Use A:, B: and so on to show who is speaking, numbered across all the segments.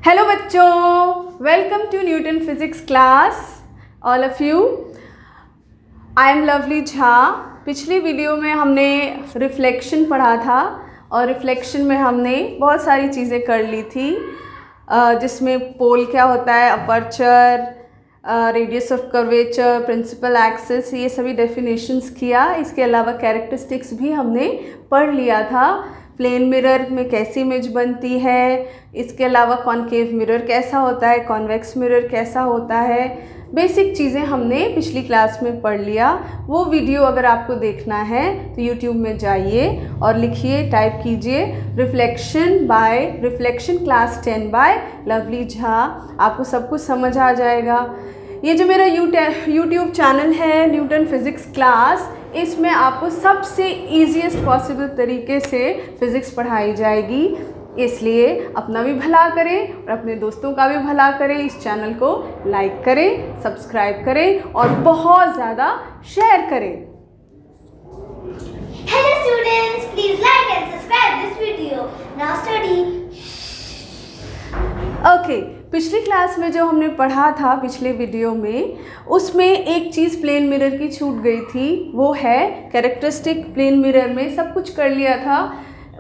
A: Hello बच्चों, welcome to Newton physics class all of you. I am Lovely Jha. पिछली video में हमने रिफ्लेक्शन पढ़ा था और रिफ्लेक्शन में हमने बहुत सारी चीज़ें कर ली थी, जिसमें पोल क्या होता है, aperture, radius of curvature, principal axis, ये सभी डेफिनेशंस किया। इसके अलावा कैरेक्टरिस्टिक्स भी हमने पढ़ लिया था। प्लेन मिरर में कैसी इमेज बनती है, इसके अलावा कॉनकेव मिरर कैसा होता है, कॉन्वेक्स मिरर कैसा होता है, बेसिक चीज़ें हमने पिछली क्लास में पढ़ लिया। वो वीडियो अगर आपको देखना है तो यूट्यूब में जाइए और लिखिए, टाइप कीजिए reflection class 10 by Lovely Jha, आपको सब कुछ समझ आ जाएगा। ये जो मेरा यूट्यूब चैनल है न्यूटन फिज़िक्स क्लास, इसमें आपको सबसे ईजीएस्ट पॉसिबल तरीके से फ़िज़िक्स पढ़ाई जाएगी। इसलिए अपना भी भला करें और अपने दोस्तों का भी भला करें। इस चैनल को लाइक करें, सब्सक्राइब करें और बहुत ज़्यादा शेयर करें।
B: Hello students, please like and subscribe this video. Now study.
A: Okay, पिछली क्लास में जो हमने पढ़ा था पिछले वीडियो में, उसमें एक चीज़ प्लेन मिरर की छूट गई थी, वो है कैरेक्टरिस्टिक। प्लेन मिरर में सब कुछ कर लिया था,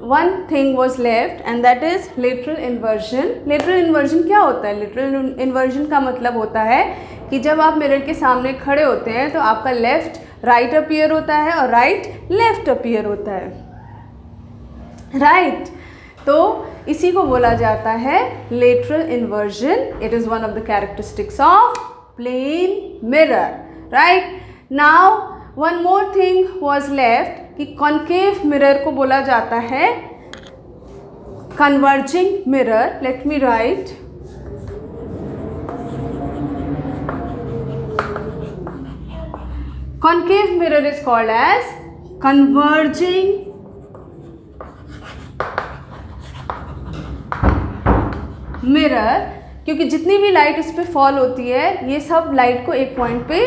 A: one thing was left and that is lateral inversion. Lateral inversion क्या होता है? लेटरल इन्वर्जन का मतलब होता है कि जब आप मिरर के सामने खड़े होते हैं तो आपका लेफ्ट राइट अपीयर होता है और राइट लेफ्ट अपीयर होता है, राइट। तो इसी को बोला जाता है lateral inversion. It is one of the characteristics of plane mirror, right. Now one more thing was left कि कॉनकेव मिरर को बोला जाता है converging mirror. Let me write, concave mirror is called as converging mirror, क्योंकि जितनी भी light इस पे फॉल होती है ये सब लाइट को एक पॉइंट पे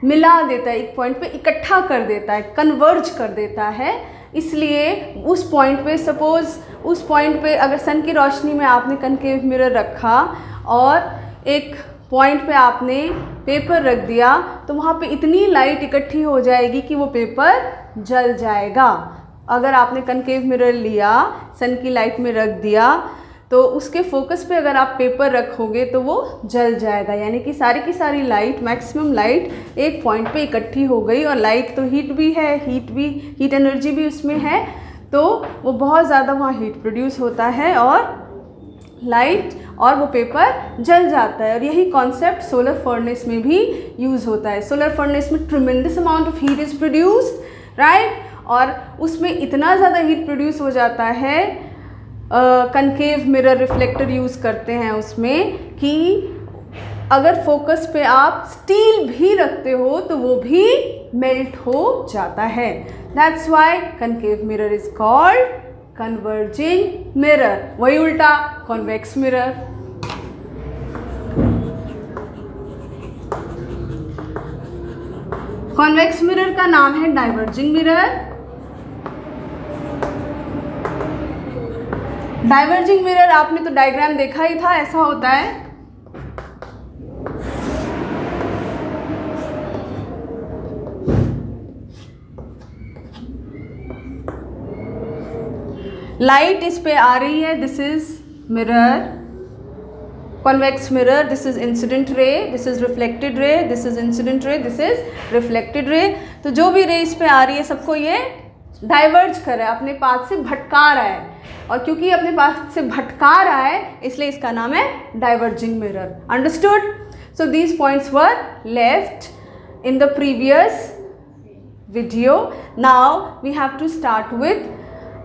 A: मिला देता है, एक पॉइंट पे इकट्ठा कर देता है, कन्वर्ज कर देता है। इसलिए उस पॉइंट पे, सपोज उस पॉइंट पे अगर सन की रोशनी में आपने कनकेव मिरर रखा और एक पॉइंट पे आपने पेपर रख दिया, तो वहाँ पे इतनी लाइट इकट्ठी हो जाएगी कि वो पेपर जल जाएगा। अगर आपने कनकेव मिरर लिया, सन की लाइट में रख दिया, तो उसके फोकस पे अगर आप पेपर रखोगे तो वो जल जाएगा। यानी कि सारी की सारी लाइट, मैक्सिमम लाइट एक पॉइंट पे इकट्ठी हो गई। और लाइट तो हीट भी है, हीट एनर्जी भी उसमें है, तो वो बहुत ज़्यादा वहाँ हीट प्रोड्यूस होता है और लाइट और वो पेपर जल जाता है। और यही कॉन्सेप्ट सोलर फर्नेस में भी यूज़ होता है। सोलर फर्नेस में tremendous amount of heat is produced, right. और उसमें इतना ज़्यादा हीट प्रोड्यूस हो जाता है, कनकेव मिरर रिफ्लेक्टर यूज़ करते हैं उसमें, कि अगर फोकस पे आप स्टील भी रखते हो तो वो भी मेल्ट हो जाता है। That's why concave mirror is called converging mirror. वही उल्टा कॉन्वेक्स मिरर। कॉन्वेक्स मिरर का नाम है डाइवर्जिंग मिरर। डाइवर्जिंग मिरर आपने तो डायग्राम देखा ही था, ऐसा होता है। लाइट इस पे आ रही है, this is mirror, convex mirror, this is incident ray, this is reflected ray, this is incident ray, this is reflected ray. तो जो भी रे इस पे आ रही है सबको ये डाइवर्ज कर रहा है, अपने पाथ से भटका रहा है। और क्योंकि अपने पाथ से भटका रहा है इसलिए इसका नाम है diverging mirror. Understood? So these points were left in the previous video. Now we have to start with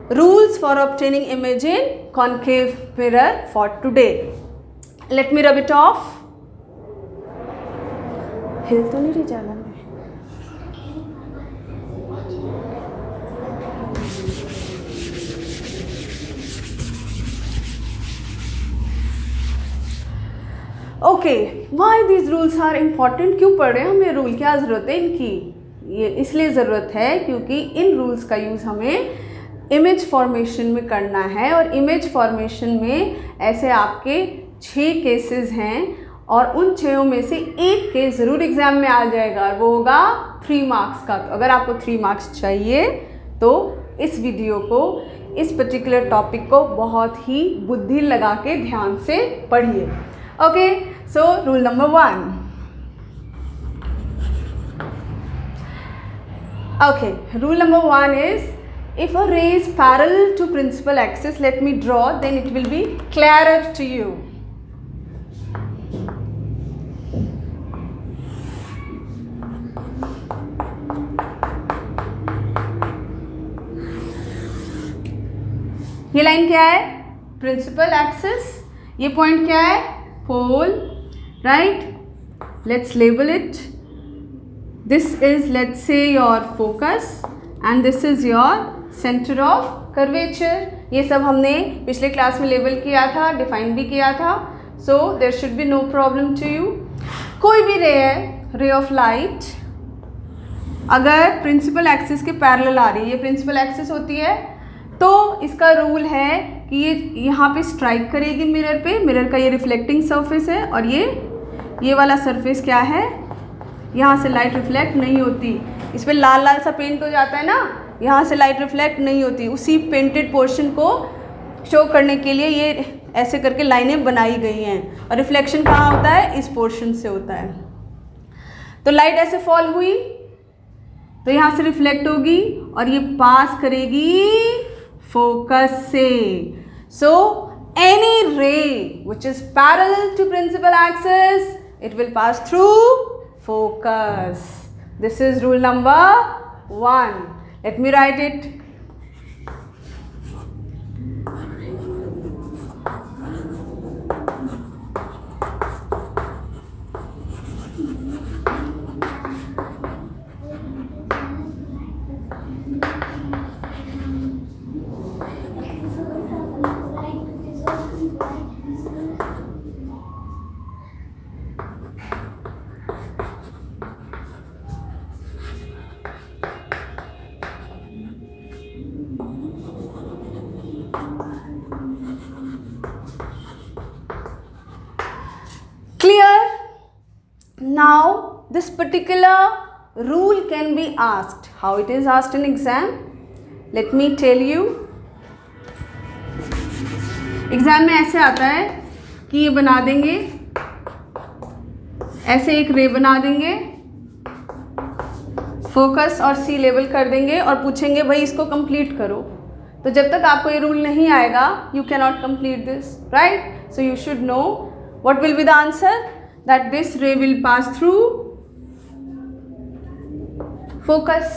A: rules for obtaining image in concave mirror for today. Let me rub it off. हिल तो नहीं रही ज़्यादा में। Okay, why these rules are important? क्यों पढ़ रहे हैं हमें रूल? क्या ज़रूरत है इनकी? ये इसलिए ज़रूरत है क्योंकि इन रूल्स का यूज़ हमें इमेज फॉर्मेशन में करना है, और इमेज फॉर्मेशन में ऐसे आपके 6 केसेस हैं और उन 6 में से एक केस ज़रूर एग्ज़ाम में आ जाएगा और वो होगा 3 मार्क्स का। तो अगर आपको 3 मार्क्स चाहिए तो इस वीडियो को, इस पर्टिकुलर टॉपिक को बहुत ही बुद्धि लगा के ध्यान से पढ़िए। Okay, so rule number 1। Okay, rule number 1 is, if a ray is parallel to principal axis, let me draw, then it will be clearer to you. ये लाइन क्या है? Principal axis. ये पॉइंट क्या है? Pole, right? Let's label it. This is, let's say, your focus and this is your center of curvature. ये सब हमने पिछले क्लास में लेबल किया था, डिफाइन भी किया था। So there should be no problem to you. कोई भी रे है, रे ऑफ लाइट, अगर प्रिंसिपल एक्सिस के पैरेलल आ रही है, ये प्रिंसिपल एक्सिस होती है, तो इसका रूल है कि ये यहाँ पे स्ट्राइक करेगी मिरर पे। मिरर का ये रिफ्लेक्टिंग सरफेस है और ये वाला सरफेस क्या है? यहाँ से लाइट रिफ्लेक्ट नहीं होती। इस पर लाल लाल सा पेंट हो जाता है ना, यहाँ से लाइट रिफ्लेक्ट नहीं होती। उसी पेंटेड पोर्शन को शो करने के लिए ये ऐसे करके लाइनें बनाई गई हैं, और रिफ्लेक्शन कहाँ होता है? इस पोर्शन से होता है। तो लाइट ऐसे फॉल हुई तो यहाँ से रिफ्लेक्ट होगी और ये पास करेगी फोकस से। So any ray which is parallel to principal axis, it will pass through focus. This is rule number 1. Let me write it. Clear? Now this particular rule can be asked. How it is asked in exam? Let me tell you. Exam में ऐसे आता है कि ये बना देंगे, ऐसे एक रे बना देंगे, फोकस और सी लेवल कर देंगे और पूछेंगे भाई इसको कंप्लीट करो। तो जब तक आपको ये रूल नहीं आएगा, you can not complete this, right? So you should know what will be the answer, that this ray will pass through focus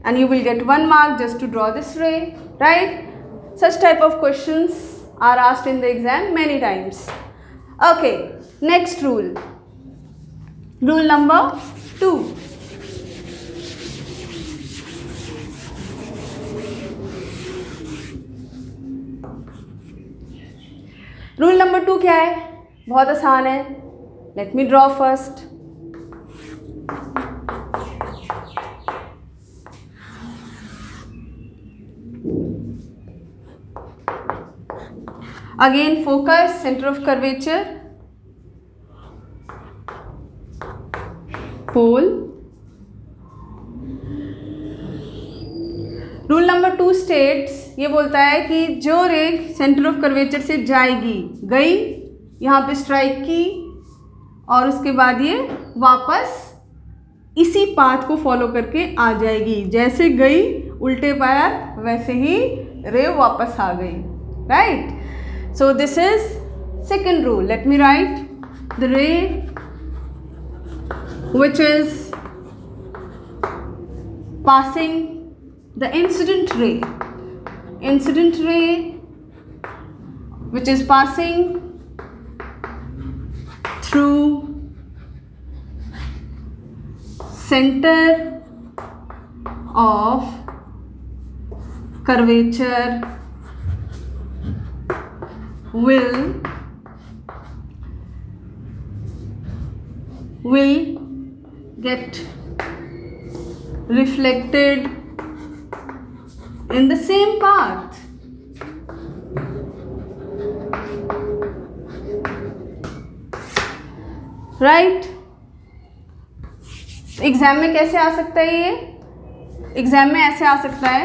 A: and you will get 1 mark just to draw this ray, right? Such type of questions are asked in the exam many times. Okay, next rule, rule number 2. Rule number 2 क्या है? बहुत आसान है। Let me draw first. Again focus, centre of curvature, pole. Rule number 2 states, ये बोलता है कि जो रे सेंटर ऑफ कर्वेचर से जाएगी, गई, यहाँ पे स्ट्राइक की और उसके बाद ये वापस इसी पाथ को फॉलो करके आ जाएगी। जैसे गई उल्टे पैर, वैसे ही रे वापस आ गई, right? So this is second rule. Late me right the रे which is passing the incident ray which is passing through center of curvature will get reflected in the same path. Right? Exam में कैसे आ सकता है ये? Exam में ऐसे आ सकता है,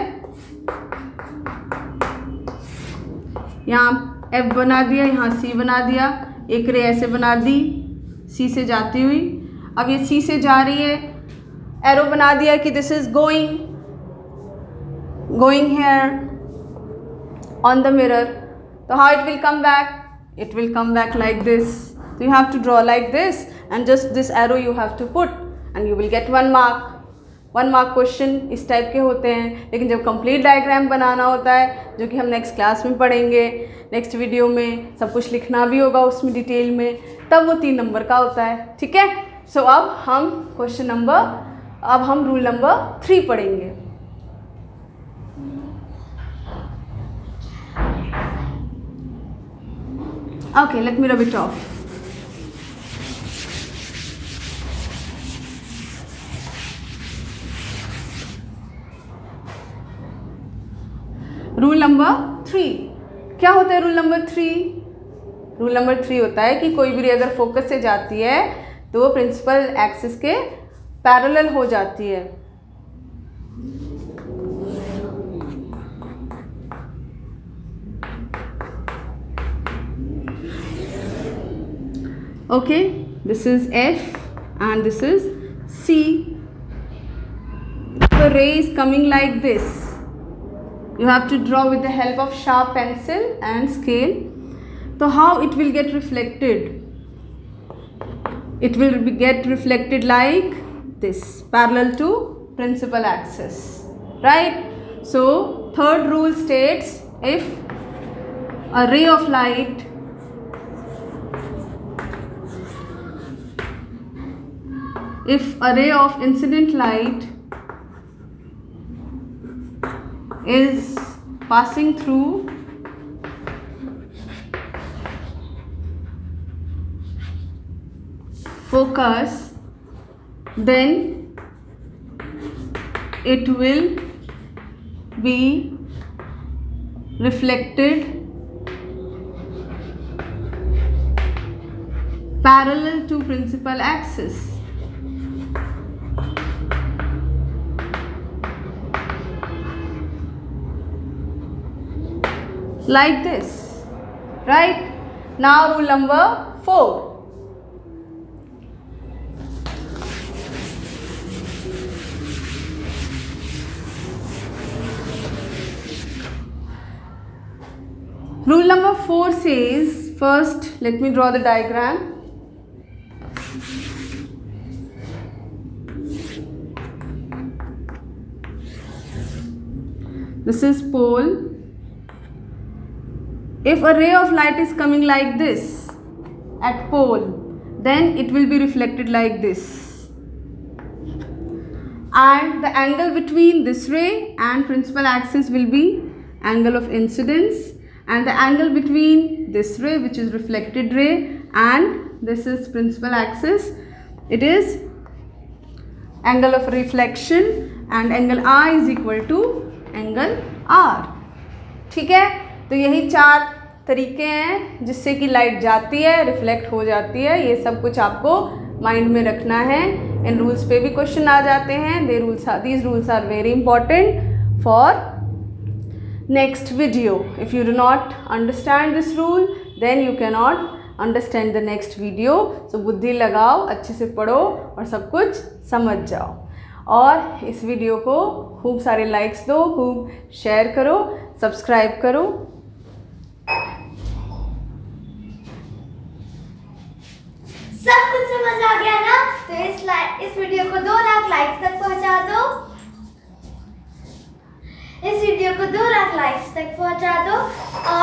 A: यहाँ F बना दिया, यहाँ C बना दिया, एक रे ऐसे बना दी C से जाती हुई, अब ये C से जा रही है, एरो बना दिया कि this is going here on the mirror. तो how it will come back? It will come back like this. So you have to draw like this, and just this arrow you have to put, and you will get 1 mark. 1 mark question इस type के होते हैं. लेकिन जब complete diagram बनाना होता है, जो कि हम नेक्स्ट क्लास में पढ़ेंगे, नेक्स्ट वीडियो में सब कुछ लिखना भी होगा उसमें डिटेल में, तब वो 3 नंबर का होता है. ठीक है. सो अब हम रूल नंबर 3 पढ़ेंगे. Okay, let me rub it off. Rule number 3. क्या होता है रूल नंबर 3? रूल नंबर 3 होता है कि कोई भी रे अगर फोकस से जाती है तो वो प्रिंसिपल एक्सिस के पैरेलल हो जाती है. Okay, this is F and this is C. The ray is coming like this. You have to draw with the help of sharp pencil and scale. So how it will get reflected? It will get reflected like this, parallel to principal axis, right? So third rule states, if a ray of light incident light is passing through focus, then it will be reflected parallel to principal axis. Like this, right? Now rule number 4. Rule number 4 says, first let me draw the diagram. This is pole. If a ray of light is coming like this at pole, then it will be reflected like this, and the angle between this ray and principal axis will be angle of incidence, and the angle between this ray, which is reflected ray, and this is principal axis, it is angle of reflection, and angle I is equal to angle R. ठीक है. तो यही 4 तरीके हैं जिससे कि light जाती है, रिफ्लेक्ट हो जाती है. ये सब कुछ आपको माइंड में रखना है. इन रूल्स पे भी क्वेश्चन आ जाते हैं. These rules are very important for next video. If you do not understand this rule, then you cannot understand the next video. So बुद्धि लगाओ, अच्छे से पढ़ो और सब कुछ समझ जाओ. और इस वीडियो को खूब सारे लाइक्स दो, खूब शेयर करो, सब्सक्राइब करो.
B: सब कुछ समझ आ गया ना? तो इस वीडियो को 2 लाख लाइक्स तक पहुंचा दो. इस वीडियो को 2 लाख लाइक्स तक पहुंचा दो और